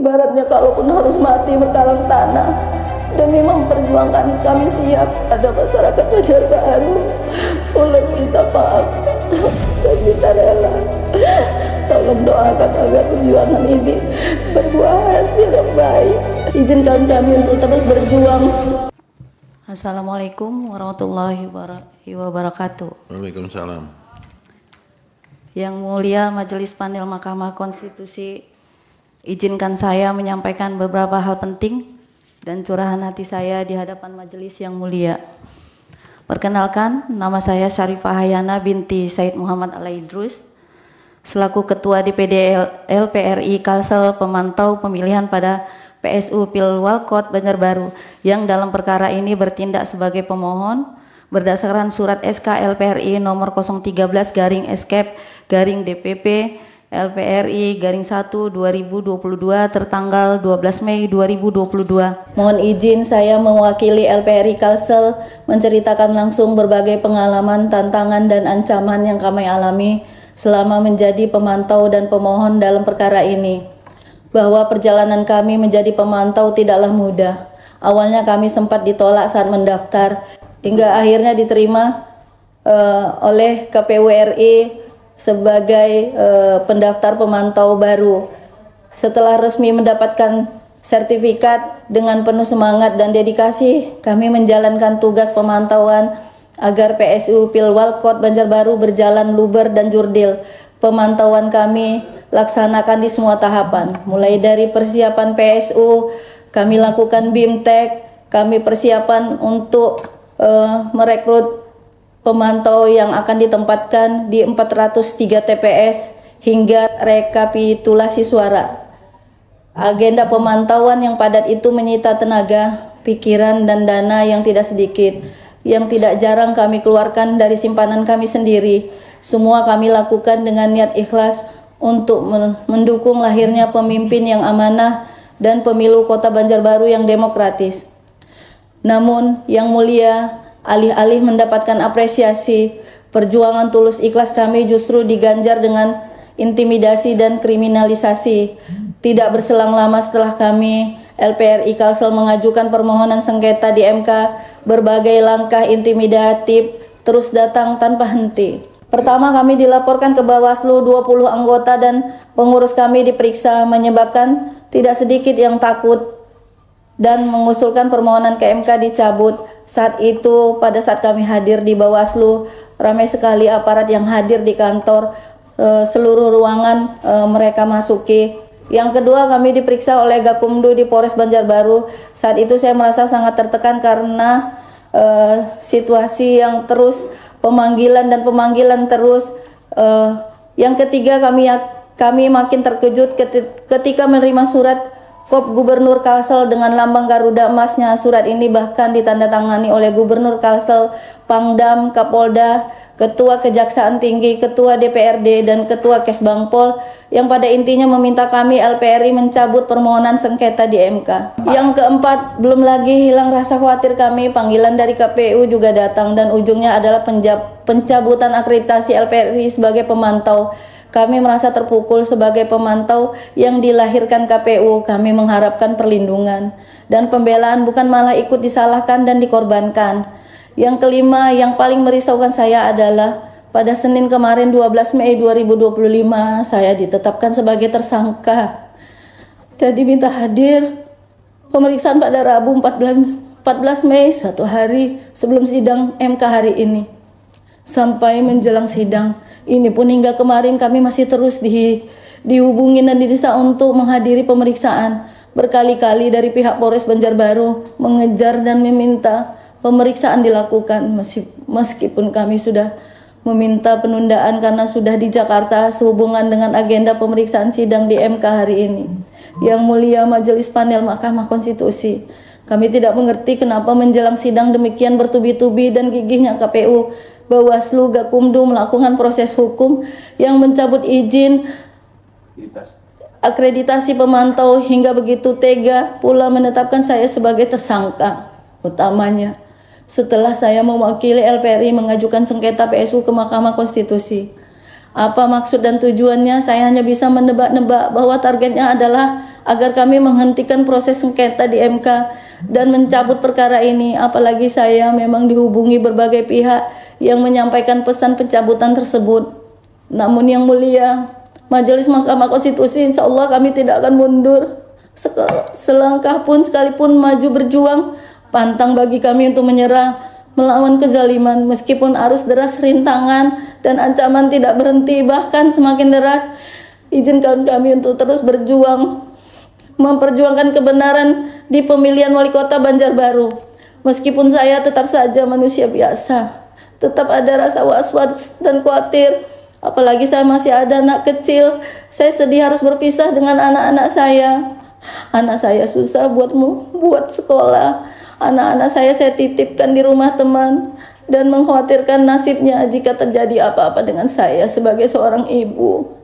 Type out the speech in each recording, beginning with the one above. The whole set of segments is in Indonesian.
Ibaratnya kalaupun harus mati berkalang tanah demi memperjuangkan, kami siap. Ada masyarakat Banjarbaru, tolong minta maaf dan minta rela. Tolong doakan agar perjuangan ini berbuah hasil yang baik. Izinkan kami untuk terus berjuang. Assalamualaikum warahmatullahi wabarakatuh. Waalaikumsalam. Yang mulia Majelis Panel Mahkamah Konstitusi, izinkan saya menyampaikan beberapa hal penting dan curahan hati saya di hadapan majelis yang mulia. Perkenalkan, nama saya Syarifah Hayana binti Said Muhammad Al-Idrus, selaku Ketua DPD LPRI Kalsel pemantau pemilihan pada PSU Pilwalkot Banjarbaru, yang dalam perkara ini bertindak sebagai pemohon berdasarkan surat SK LPRI nomor 013/Eskep/DPP LPRI _1 2022 tertanggal 12 Mei 2022. Mohon izin saya mewakili LPRI Kalsel menceritakan langsung berbagai pengalaman, tantangan, dan ancaman yang kami alami selama menjadi pemantau dan pemohon dalam perkara ini. Bahwa perjalanan kami menjadi pemantau tidaklah mudah. Awalnya kami sempat ditolak saat mendaftar, hingga akhirnya diterima oleh KPU RI sebagai pendaftar pemantau baru. Setelah resmi mendapatkan sertifikat, dengan penuh semangat dan dedikasi kami menjalankan tugas pemantauan agar PSU Pilwalkot Banjarbaru berjalan luber dan jurdil. Pemantauan kami laksanakan di semua tahapan, mulai dari persiapan PSU, kami lakukan BIMTEK, kami persiapan untuk merekrut pemantau yang akan ditempatkan di 403 TPS hingga rekapitulasi suara. Agenda pemantauan yang padat itu menyita tenaga, pikiran, dan dana yang tidak sedikit, yang tidak jarang kami keluarkan dari simpanan kami sendiri. Semua kami lakukan dengan niat ikhlas untuk mendukung lahirnya pemimpin yang amanah dan pemilu Kota Banjarbaru yang demokratis. Namun, yang mulia, alih-alih mendapatkan apresiasi, perjuangan tulus ikhlas kami justru diganjar dengan intimidasi dan kriminalisasi. Tidak berselang lama setelah kami, LPRI Kalsel, mengajukan permohonan sengketa di MK, berbagai langkah intimidatif terus datang tanpa henti. Pertama, kami dilaporkan ke Bawaslu, 20 anggota dan pengurus kami diperiksa, menyebabkan tidak sedikit yang takut dan mengusulkan permohonan ke MK dicabut. Saat itu, pada saat kami hadir di Bawaslu, ramai sekali aparat yang hadir di kantor, seluruh ruangan mereka masuki. Yang kedua, kami diperiksa oleh Gakumdu di Polres Banjarbaru. Saat itu saya merasa sangat tertekan karena situasi yang terus pemanggilan terus. Yang ketiga, kami makin terkejut ketika menerima surat Kop Gubernur Kalsel dengan lambang Garuda emasnya. Surat ini bahkan ditandatangani oleh Gubernur Kalsel, Pangdam, Kapolda, Ketua Kejaksaan Tinggi, Ketua DPRD, dan Ketua Kesbangpol, yang pada intinya meminta kami LPRI mencabut permohonan sengketa di MK. Yang keempat, belum lagi hilang rasa khawatir kami, panggilan dari KPU juga datang dan ujungnya adalah pencabutan akreditasi LPRI sebagai pemantau. Kami merasa terpukul sebagai pemantau yang dilahirkan KPU. Kami mengharapkan perlindungan dan pembelaan, bukan malah ikut disalahkan dan dikorbankan. Yang kelima, yang paling merisaukan saya adalah pada Senin kemarin 12 Mei 2025 saya ditetapkan sebagai tersangka dan diminta hadir pemeriksaan pada Rabu 14 Mei, 1 hari sebelum sidang MK hari ini. Sampai menjelang sidang ini pun hingga kemarin kami masih terus dihubungi dan didesak untuk menghadiri pemeriksaan. Berkali-kali dari pihak Polres Banjarbaru mengejar dan meminta pemeriksaan dilakukan, meskipun kami sudah meminta penundaan karena sudah di Jakarta sehubungan dengan agenda pemeriksaan sidang di MK hari ini. Yang mulia Majelis Panel Mahkamah Konstitusi, kami tidak mengerti kenapa menjelang sidang demikian bertubi-tubi dan gigihnya KPU, Bawaslu, Gakumdu melakukan proses hukum yang mencabut izin akreditasi pemantau hingga begitu tega pula menetapkan saya sebagai tersangka. Utamanya setelah saya mewakili LPRI mengajukan sengketa PSU ke Mahkamah Konstitusi. Apa maksud dan tujuannya? Saya hanya bisa menebak-nebak bahwa targetnya adalah agar kami menghentikan proses sengketa di MK dan mencabut perkara ini. Apalagi saya memang dihubungi berbagai pihak yang menyampaikan pesan pencabutan tersebut. Namun yang mulia, Majelis Mahkamah Konstitusi, insya Allah kami tidak akan mundur selangkah pun, sekalipun maju berjuang. Pantang bagi kami untuk menyerah melawan kezaliman, meskipun arus deras rintangan dan ancaman tidak berhenti, bahkan semakin deras. Izinkan kami untuk terus berjuang, memperjuangkan kebenaran di pemilihan wali kota Banjarbaru. Meskipun saya tetap saja manusia biasa, tetap ada rasa was-was dan khawatir. Apalagi saya masih ada anak kecil. Saya sedih harus berpisah dengan anak-anak saya. Anak saya susah buat sekolah. Anak-anak saya titipkan di rumah teman dan mengkhawatirkan nasibnya jika terjadi apa-apa dengan saya sebagai seorang ibu.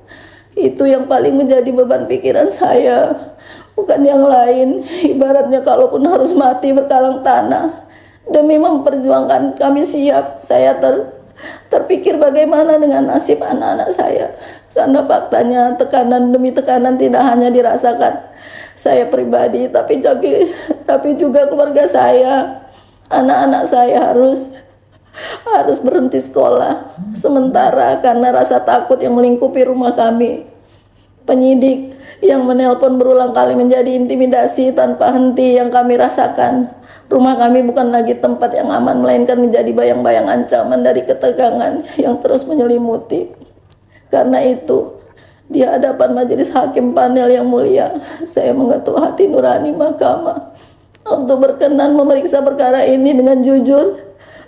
Itu yang paling menjadi beban pikiran saya, bukan yang lain. Ibaratnya kalaupun harus mati berkalang tanah demi memperjuangkan kami siap. Saya terpikir bagaimana dengan nasib anak-anak saya, karena faktanya tekanan demi tekanan tidak hanya dirasakan saya pribadi, tapi juga keluarga saya. Anak-anak saya harus berhenti sekolah sementara karena rasa takut yang melingkupi rumah kami. Penyidik yang menelpon berulang kali menjadi intimidasi tanpa henti yang kami rasakan. Rumah kami bukan lagi tempat yang aman, melainkan menjadi bayang-bayang ancaman dari ketegangan yang terus menyelimuti. Karena itu, di hadapan majelis hakim panel yang mulia, saya mengetuk hati nurani mahkamah untuk berkenan memeriksa perkara ini dengan jujur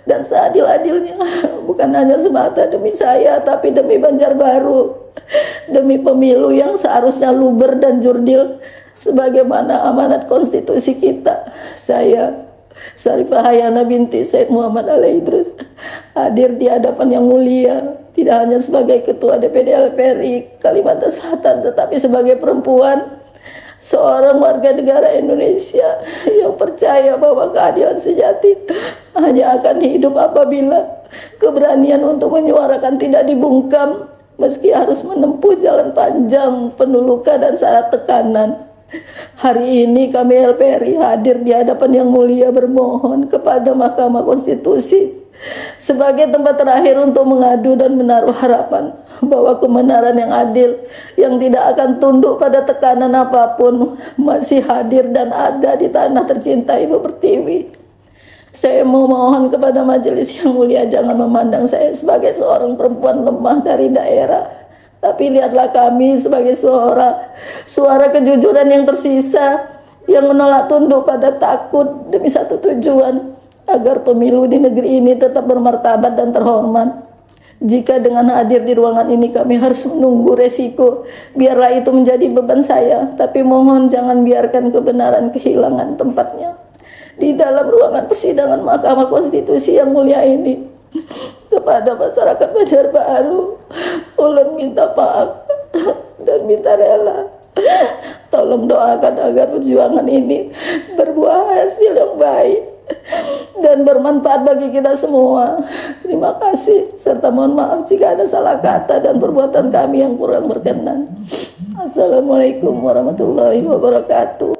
dan seadil-adilnya, bukan hanya semata demi saya, tapi demi Banjarbaru, demi pemilu yang seharusnya luber dan jurdil sebagaimana amanat konstitusi kita. Saya, Syarifah Hayana binti Said Muhammad Ali Idrus, hadir di hadapan yang mulia tidak hanya sebagai Ketua DPD LPRI Kalimantan Selatan, tetapi sebagai perempuan, seorang warga negara Indonesia yang percaya bahwa keadilan sejati hanya akan hidup apabila keberanian untuk menyuarakan tidak dibungkam, meski harus menempuh jalan panjang, penuh luka dan syarat tekanan. Hari ini kami LPRI hadir di hadapan yang mulia bermohon kepada Mahkamah Konstitusi sebagai tempat terakhir untuk mengadu dan menaruh harapan bahwa kebenaran yang adil yang tidak akan tunduk pada tekanan apapun masih hadir dan ada di tanah tercinta Ibu Pertiwi. Saya memohon kepada majelis yang mulia, jangan memandang saya sebagai seorang perempuan lemah dari daerah, tapi lihatlah kami sebagai suara kejujuran yang tersisa, yang menolak tunduk pada takut demi satu tujuan, agar pemilu di negeri ini tetap bermartabat dan terhormat. Jika dengan hadir di ruangan ini kami harus menunggu resiko, biarlah itu menjadi beban saya, tapi mohon jangan biarkan kebenaran kehilangan tempatnya di dalam ruangan persidangan Mahkamah Konstitusi yang mulia ini. Kepada masyarakat Banjarbaru, ulun minta maaf dan minta rela. Tolong doakan agar perjuangan ini berbuah hasil yang baik dan bermanfaat bagi kita semua. Terima kasih, serta mohon maaf jika ada salah kata dan perbuatan kami yang kurang berkenan. Assalamualaikum warahmatullahi wabarakatuh.